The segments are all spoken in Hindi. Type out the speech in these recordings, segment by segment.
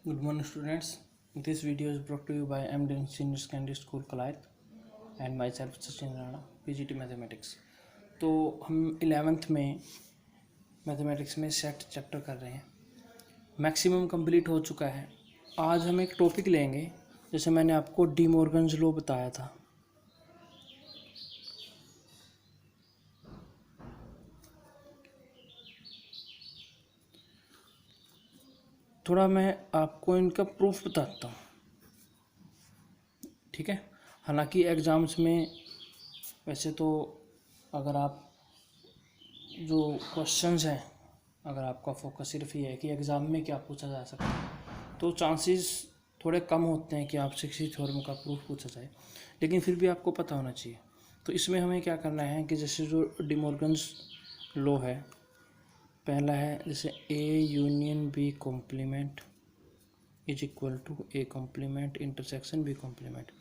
Good morning, students. This video is brought to you by MDN Senior Secondary School Kalayat and myself Sachin Rana, PGT Mathematics. तो हम 11th में मैथमेटिक्स में सेट चैप्टर कर रहे हैं। मैक्सिमम कंप्लीट हो चुका है। आज हम एक टॉपिक लेंगे, जैसे मैंने आपको डी मॉर्गन्स लॉ बताया था। थोड़ा मैं आपको इनका प्रूफ बताता हूँ, ठीक है। हालांकि एग्ज़ाम्स में वैसे तो अगर आप जो क्वेश्चंस हैं, अगर आपका फोकस सिर्फ ये है कि एग्ज़ाम में क्या पूछा जा सकता है, तो चांसेस थोड़े कम होते हैं कि आपसे किसी थ्योरम का प्रूफ पूछा जाए, लेकिन फिर भी आपको पता होना चाहिए। तो इसमें हमें क्या करना है कि जैसे जो डी मॉर्गन्स लॉ है, पहला है जैसे A union B complement is equal to A complement intersection B complement.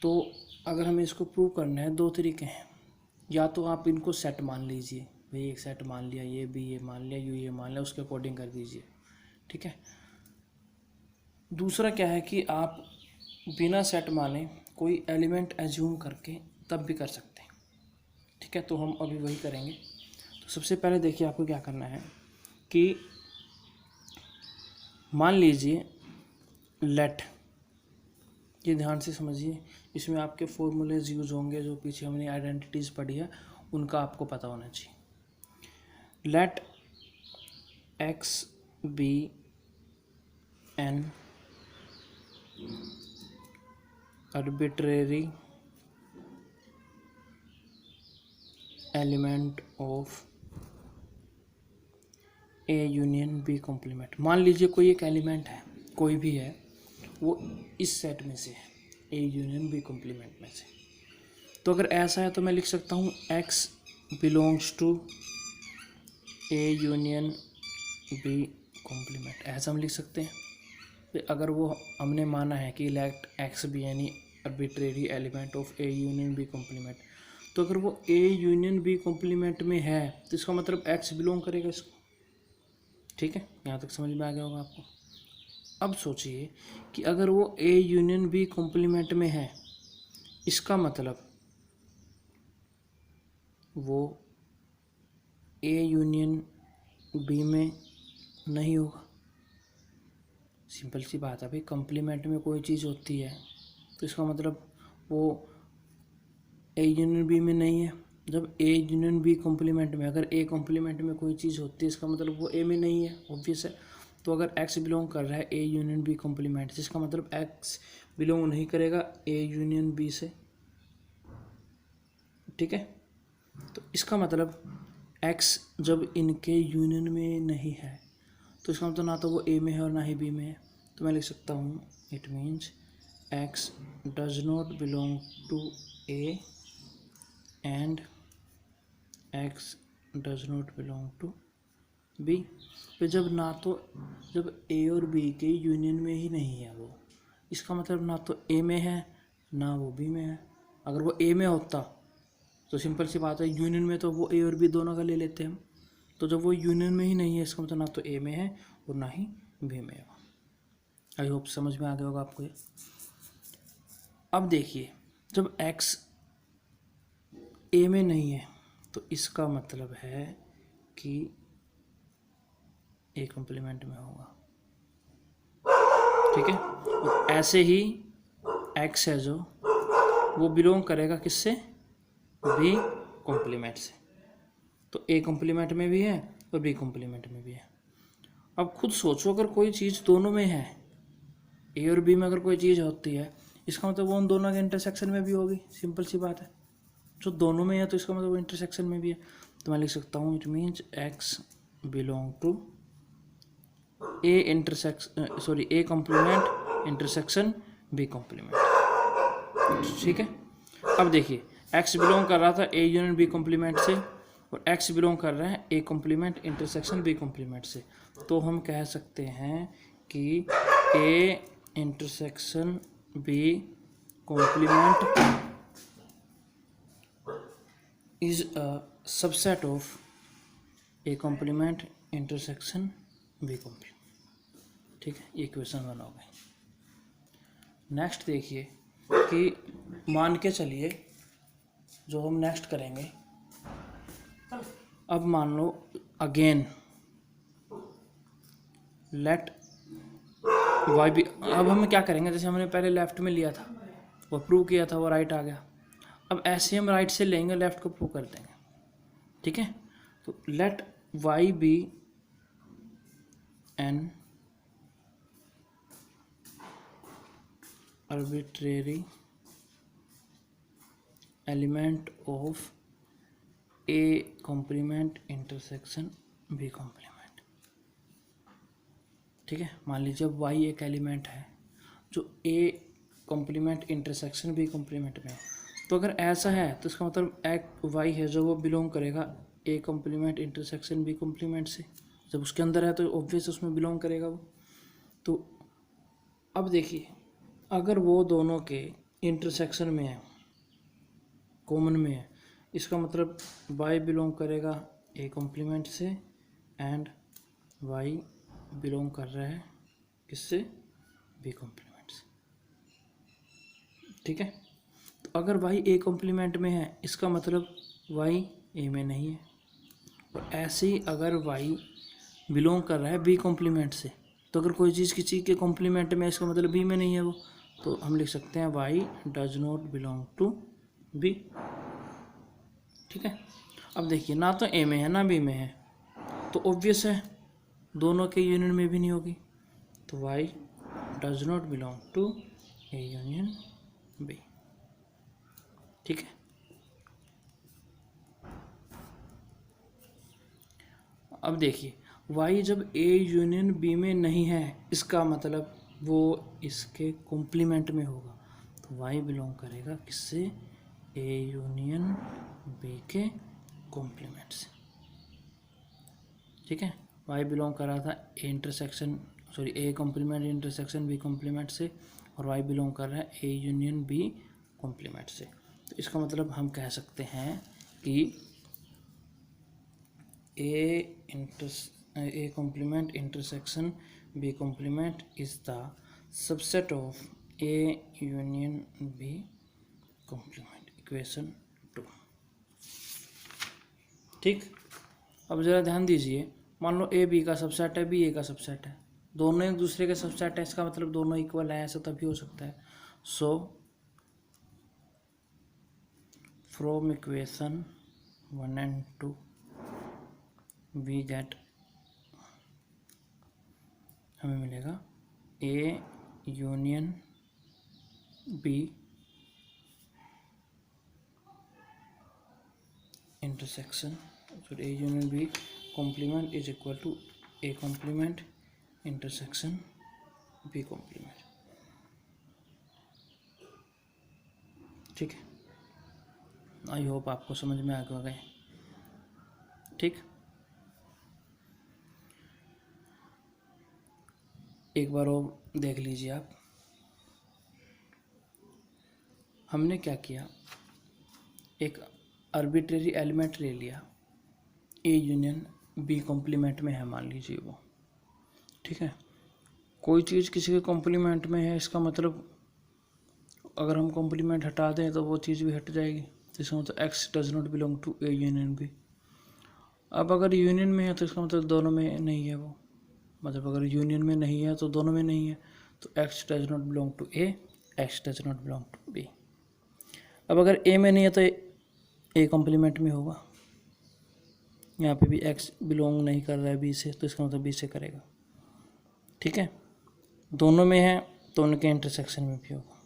तो अगर हमें इसको प्रूव करना है, दो तरीके हैं। या तो आप इनको सेट मान लीजिए, भाई एक सेट मान लिया, ये भी ये मान लिया, ये मान लिया, उसके अकॉर्डिंग कर दीजिए, ठीक है। दूसरा क्या है कि आप बिना सेट माने कोई एलिमेंट एज्यूम करके तब भी कर सकते हैं, ठीक है। तो हम अभी वही करेंगे। तो सबसे पहले देखिए, आपको क्या करना है कि मान लीजिए लेट, ये ध्यान से समझिए, इसमें आपके फॉर्मूलेज यूज होंगे जो पीछे हमने आइडेंटिटीज़ पढ़ी है, उनका आपको पता होना चाहिए। Let x be an arbitrary element of A union B complement. मान लीजिए कोई एक एलिमेंट है, कोई भी है, वो इस सेट में से है, ए यूनियन बी कॉम्प्लीमेंट में से। तो अगर ऐसा है तो मैं लिख सकता हूँ x belongs to A union B complement, ऐसा हम लिख सकते हैं। फिर अगर वो हमने माना है कि लेट एक्स बी यानी arbitrary element of A union B complement, तो अगर वो ए यूनियन बी कॉम्प्लीमेंट में है तो इसका मतलब एक्स बिलोंग करेगा इसको, ठीक है। यहाँ तक समझ में आ गया होगा आपको। अब सोचिए कि अगर वो ए यूनियन बी कॉम्प्लीमेंट में है, इसका मतलब वो ए यूनियन बी में नहीं होगा। सिंपल सी बात है भाई, कॉम्प्लीमेंट में कोई चीज़ होती है तो इसका मतलब वो ए यूनियन बी में नहीं है। जब ए यूनियन बी कॉम्प्लीमेंट में, अगर ए कॉम्प्लीमेंट में कोई चीज़ होती है, इसका मतलब वो ए में नहीं है, ऑब्वियस है। तो अगर एक्स बिलोंग कर रहा है ए यूनियन बी कॉम्प्लीमेंट से, इसका मतलब एक्स बिलोंग नहीं करेगा ए यूनियन बी से, ठीक है। तो इसका मतलब एक्स जब इनके यूनियन में नहीं है तो इसका मतलब ना तो वो ए में है और ना ही बी में है। तो मैं लिख सकता हूँ it means x does not belong to A and x does not belong to B. तो जब ए और बी के यूनियन में ही नहीं है वो, इसका मतलब ना तो ए में है ना वो बी में है। अगर वो ए में होता तो सिंपल सी बात है, यूनियन में तो वो ए और बी दोनों का ले लेते हैं हम। तो जब वो यूनियन में ही नहीं है, इसका मतलब ना तो ए में है और ना ही बी में है। आई होप समझ में आ गया होगा आपको ये। अब देखिए, जब एक्स ए में नहीं है तो इसका मतलब है कि ए कॉम्प्लीमेंट में होगा, ठीक है। और ऐसे ही एक्स है जो वो बिलोंग करेगा किससे, बी कॉम्प्लीमेंट से। तो ए कॉम्प्लीमेंट में भी है और बी कॉम्प्लीमेंट में भी है। अब खुद सोचो, अगर कोई चीज़ दोनों में है, ए और बी में अगर कोई चीज़ होती है, इसका मतलब वो उन दोनों के इंटरसेक्शन में भी होगी। सिंपल सी बात है, जो दोनों में है तो इसका मतलब वो इंटरसेक्शन में भी है। तो मैं लिख सकता हूँ it means x belong to A intersection A complement intersection B complement, ठीक है। अब देखिए, एक्स बिलोंग कर रहा था ए यूनियन बी कॉम्प्लीमेंट से और एक्स बिलोंग कर रहा है A complement intersection B complement से। तो हम कह सकते हैं कि A intersection B complement is a subset of A complement intersection B complement, ठीक है, ये इक्वेशन 1 हो गई। नेक्स्ट देखिए कि मान के चलिए जो हम नेक्स्ट करेंगे, अब मान लो अगेन लेट वाई बी। अब हम क्या करेंगे, जैसे हमने पहले लेफ्ट में लिया था, वो प्रूव किया था, वो राइट आ गया। अब ऐसे हम राइट से लेंगे, लेफ्ट को प्रूव कर देंगे। ठीक है, तो let y be an arbitrary element of A complement intersection B complement। ठीक है, मान लीजिए अब y एक एलिमेंट है जो A complement intersection B complement में है। तो अगर ऐसा है तो इसका मतलब एक y है जो वो बिलोंग करेगा A complement intersection B complement से। जब उसके अंदर है तो ऑब्वियस उसमें बिलोंग करेगा वो। तो अब देखिए, अगर वो दोनों के इंटरसेक्शन में है, कॉमन में है, इसका मतलब y बिलोंग करेगा A कॉम्प्लीमेंट से एंड y बिलोंग कर रहा है किससे, B कॉम्प्लीमेंट से। ठीक है, तो अगर y A कॉम्प्लीमेंट में है, इसका मतलब y A में नहीं है। और ऐसे ही अगर y बिलोंग कर रहा है B कॉम्प्लीमेंट से, तो अगर कोई चीज़ किसी के कॉम्प्लीमेंट में, इसका मतलब B में नहीं है वो, तो हम लिख सकते हैं y does not belong to B। ठीक है, अब देखिए ना तो A में है ना B में है, तो ऑब्वियस है दोनों के यूनियन में भी नहीं होगी, तो y does not belong to A union B। ठीक है, अब देखिए y जब A यूनियन B में नहीं है, इसका मतलब वो इसके कॉम्प्लीमेंट में होगा, तो y बिलोंग करेगा किससे, A यूनियन B के कॉम्प्लीमेंट से। ठीक है, y बिलोंग कर रहा था A complement intersection B complement से, और y बिलोंग कर रहा है A यूनियन B कॉम्प्लीमेंट से। तो इसका मतलब हम कह सकते हैं कि A complement intersection B complement is the subset of A union B complement, equation 2। ठीक, अब ज़रा ध्यान दीजिए, मान लो A B का सबसेट है, B A का सबसेट है, दोनों एक दूसरे के सबसेट है, इसका मतलब दोनों इक्वल है, ऐसा तभी हो सकता है। So from equation 1 and 2 we get, हमें मिलेगा A union B intersection, A union B complement is equal to A complement intersection B complement. ठीक है, आई होप आपको समझ में आ गया। ठीक, एक बार और देख लीजिए आप, हमने क्या किया, एक आर्बिट्रेरी एलिमेंट ले लिया, A यूनियन B कॉम्प्लीमेंट में है मान लीजिए वो। ठीक है, कोई चीज़ किसी के कॉम्प्लीमेंट में है, इसका मतलब अगर हम कॉम्प्लीमेंट हटा दें तो वो चीज़ भी हट जाएगी, इसका मतलब x does not belong to A union B। अब अगर यूनियन में है तो इसका मतलब दोनों में नहीं है वो, मतलब अगर यूनियन में नहीं है तो दोनों में नहीं है, तो x does not belong to A, x does not belong to B। अब अगर A में नहीं है तो A कॉम्प्लीमेंट में होगा, यहाँ पे भी x बिलोंग नहीं कर रहा है B से, तो इसका मतलब B से करेगा। ठीक है, दोनों में है तो उनके इंटरसेक्शन में भी होगा।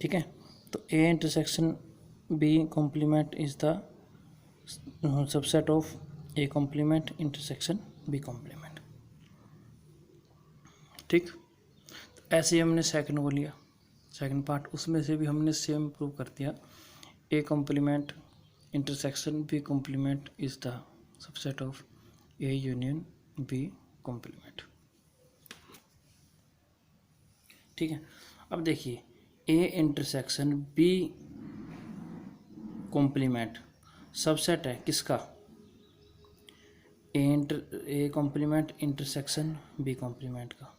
ठीक है, तो A intersection B complement is the subset of A complement intersection B complement. ठीक, तो ऐसे ही हमने सेकंड को लिया, सेकंड पार्ट, उसमें से भी हमने सेम प्रूव कर दिया, A complement intersection B complement is the subset of A union B complement. ठीक है, अब देखिए A intersection B complement subset है किसका, A complement intersection B complement का,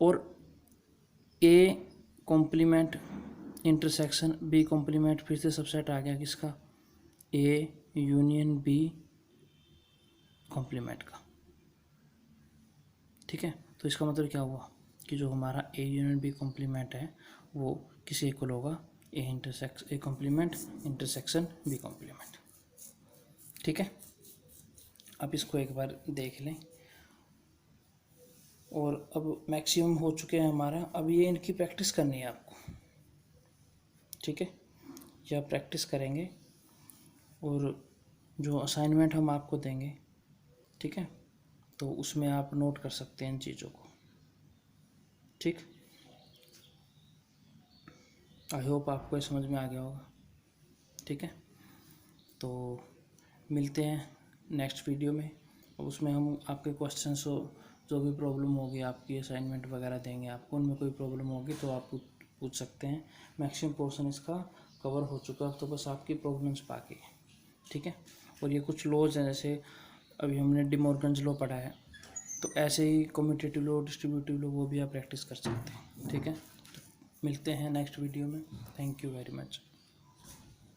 और A complement intersection B complement फिर से सबसेट आ गया किसका, ए यूनियन बी कॉम्प्लीमेंट का। ठीक है, तो इसका मतलब क्या हुआ कि जो हमारा ए यूनियन बी कॉम्प्लीमेंट है वो किसी इक्वल होगा A complement intersection B complement. ठीक है, अब इसको एक बार देख लें। और अब मैक्सिमम हो चुके हैं हमारा, अब ये इनकी प्रैक्टिस करनी है आपको। ठीक है, या प्रैक्टिस करेंगे और जो असाइनमेंट हम आपको देंगे, ठीक है, तो उसमें आप नोट कर सकते हैं इन चीज़ों को। ठीक, आई होप आपको ये समझ में आ गया होगा। ठीक है, तो मिलते हैं नेक्स्ट वीडियो में, और उसमें हम आपके क्वेश्चंस हो, जो भी प्रॉब्लम होगी आपकी असाइनमेंट वगैरह देंगे आपको, उनमें कोई प्रॉब्लम होगी तो आप पूछ सकते हैं। मैक्सिमम पोर्शन इसका कवर हो चुका, तो बस आपकी प्रॉब्लम्स बाकी है। ठीक है, और ये कुछ लॉज हैं, जैसे अभी हमने डी मॉर्गन्स लॉ पढ़ा है, तो ऐसे ही कम्यूटेटिव लॉ, डिस्ट्रीब्यूटिव लॉ, वो भी आप प्रैक्टिस कर सकते हैं। ठीक है, तो मिलते हैं नेक्स्ट वीडियो में। Thank you very much.